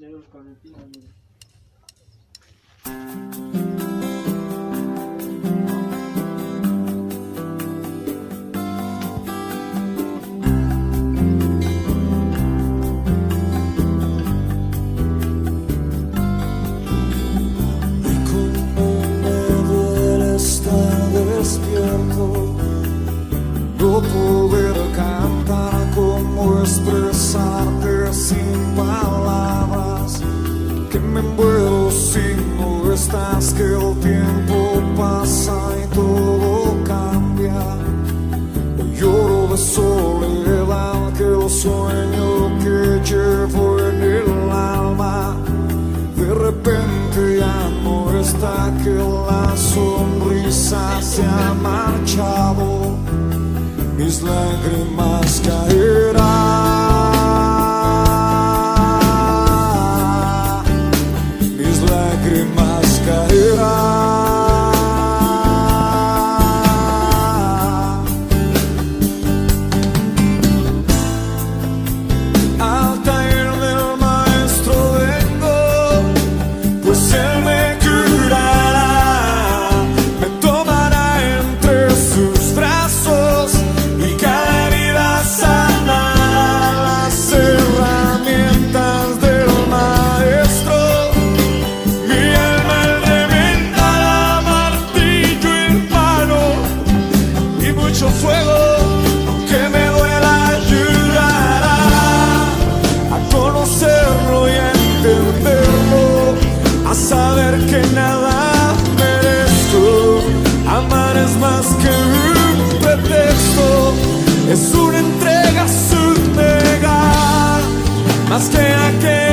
Ya los conecté, amigo. No poder cantar, cómo expresarte sin palabras, que me muero si no estás, que el tiempo pasa y todo cambia. Hoy lloro de soledad, que el sueño que llevo en el alma de repente ya no está, que la sonrisa se ha marchado, mis lágrimas caerán, mis lágrimas caerán. Al taller del maestro vengo, pues él me curará, me tomará entre sus brazos y cada herida sanará. Las herramientas del maestro, mi alma él reventará, martillo y palo y mucho fuego que me duela ayudará a conocerlo y a entenderlo, a saber que nada merezco. Amar es más que un pretexto, es una entrega, su negar, más que aquel